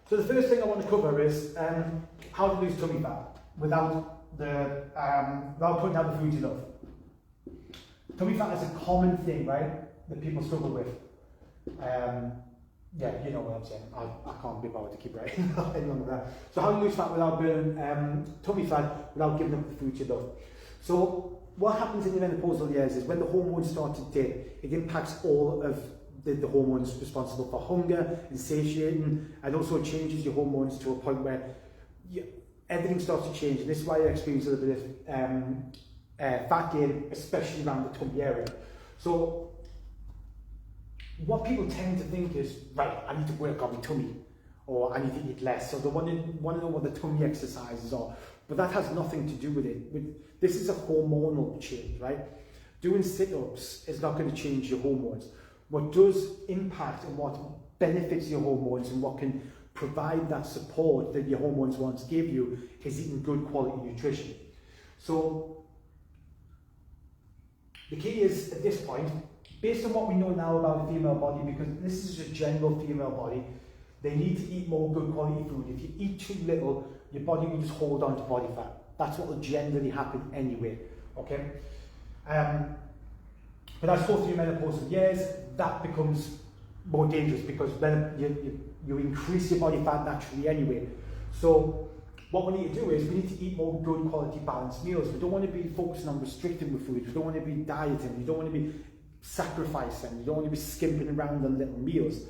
So the first thing I want to cover is how to lose tummy fat without putting down the foods you love. Tummy fat is a common thing, right, that people struggle with. Yeah, you know what I'm saying. I can't be bothered to keep writing any longer that. So how to lose fat without burning tummy fat without giving up the foods you love. So what happens in the menopausal years is when the hormones start to dip, it impacts all of the hormones responsible for hunger and satiating, and also changes your hormones to a point where everything starts to change, and this is why you experience a little bit of fat gain, especially around the tummy area. So what people tend to think is, right, I need to work on my tummy, or I need to eat less, so they want to know what the tummy exercises are, but that has nothing to do with it. This is a hormonal change, right? Doing sit-ups is not going to change your hormones. What does impact and what benefits your hormones and what can provide that support that your hormones once gave you is eating good quality nutrition. So the key is, at this point, based on what we know now about the female body, because this is a general female body, they need to eat more good quality food. If you eat too little, your body will just hold on to body fat. That's what will generally happen anyway, okay? But as you go through menopausal years, that becomes more dangerous because then you increase your body fat naturally anyway. So what we need to do is we need to eat more good quality balanced meals. We don't want to be focusing on restricting with food. We don't want to be dieting. We don't want to be sacrificing. We don't want to be skimping around on little meals.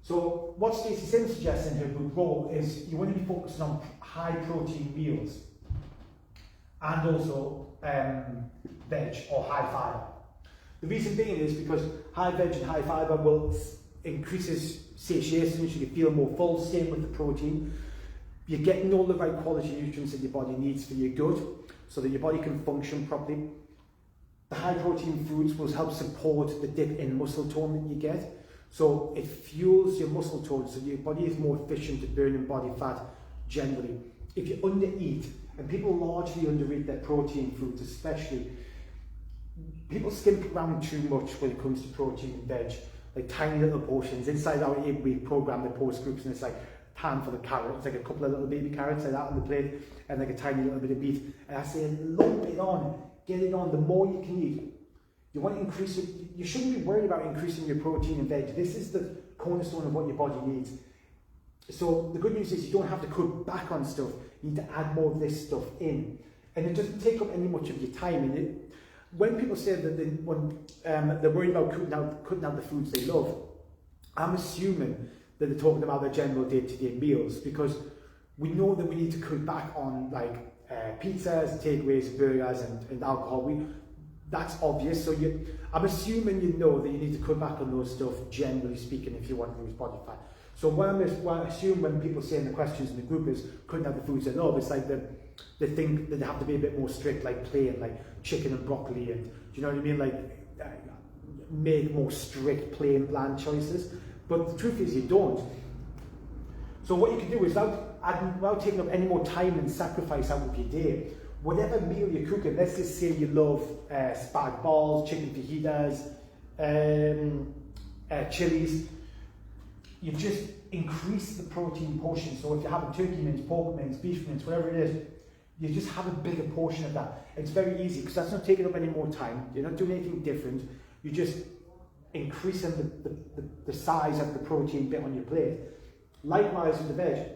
So what Stacey Sims suggests in her book Raw is you want to be focusing on high protein meals and also veg or high fibre. The reason being is because high veg and high fibre will increases satiation, so you feel more full. Same with the protein. You're getting all the right quality nutrients that your body needs for your gut, so that your body can function properly. The high protein foods will help support the dip in muscle tone that you get. So it fuels your muscle tone, so your body is more efficient at burning body fat generally. If you undereat, and people largely undereat their protein foods especially, people skimp around too much when it comes to protein and veg, like tiny little portions. Inside our 8-week program, the post groups, and it's like time for the carrot. It's like a couple of little baby carrots like that on the plate, and like a tiny little bit of beef. And I say, lump it on, get it on. The more you can eat, you want to increase it. You shouldn't be worried about increasing your protein and veg. This is the cornerstone of what your body needs. So the good news is you don't have to cut back on stuff. You need to add more of this stuff in, and it doesn't take up any much of your time. And when people say that they're worried about cutting out the foods they love, I'm assuming that they're talking about their general day-to-day meals, because we know that we need to cut back on like pizzas, takeaways, burgers, and alcohol. That's obvious. So I'm assuming you know that you need to cut back on those stuff, generally speaking, if you want to lose body fat. So what I assume when people say in the questions in the group is cutting out the foods they love, it's like they think that they have to be a bit more strict, like plain, like chicken and broccoli, and do you know what I mean? Like make more strict, plain, bland choices. But the truth is you don't. So what you can do is without taking up any more time and sacrifice out of your day, whatever meal you're cooking, let's just say you love spag balls, chicken fajitas, chilies, you just increase the protein portion. So if you're having turkey mince, pork mince, beef mince, whatever it is, you just have a bigger portion of that. It's very easy because that's not taking up any more time. You're not doing anything different. You're just increasing the size of the protein bit on your plate. Likewise with the veg.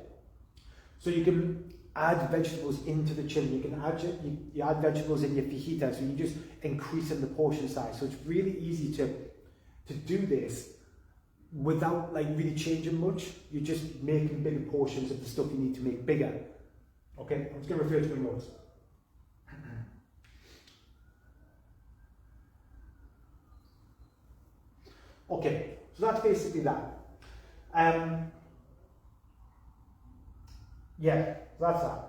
So you can add vegetables into the chili. You can add vegetables in your fajita, so you're just increasing the portion size. So it's really easy to do this without like really changing much. You're just making bigger portions of the stuff you need to make bigger. Okay, I'm just going to refer to my notes. Okay, so that's basically that. Yeah, so that's that.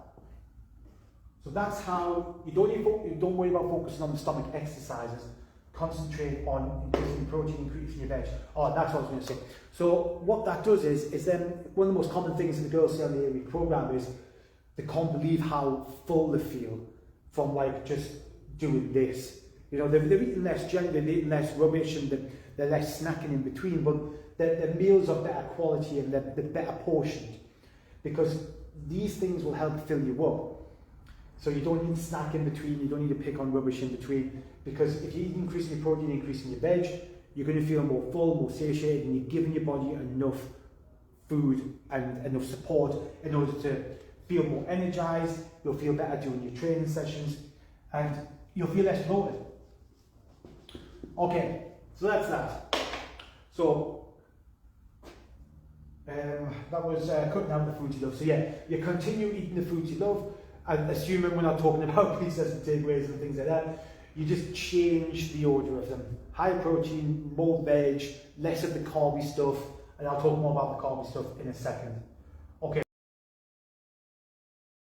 So that's how you don't worry about focusing on the stomach exercises. Concentrate on increasing protein, increasing your veg. Oh, that's what I was going to say. So what that does is then one of the most common things in the girls' cell the 8-week program is they can't believe how full they feel from like just doing this. You know, they're eating less generally, they're eating less rubbish, and they're less snacking in between, but the meals are better quality and they're better portioned, because these things will help fill you up. So you don't need to snack in between, you don't need to pick on rubbish in between, because if you're increasing your protein, increasing your veg, you're going to feel more full, more satiated, and you're giving your body enough food and enough support in order to feel more energized. You'll feel better doing your training sessions, and you'll feel less bloated. Okay, so that's that. So that was cutting out the foods you love. So yeah, you continue eating the foods you love, and assuming we're not talking about pizzas and takeaways and things like that, you just change the order of them. High protein, more veg, less of the carby stuff, and I'll talk more about the carby stuff in a second.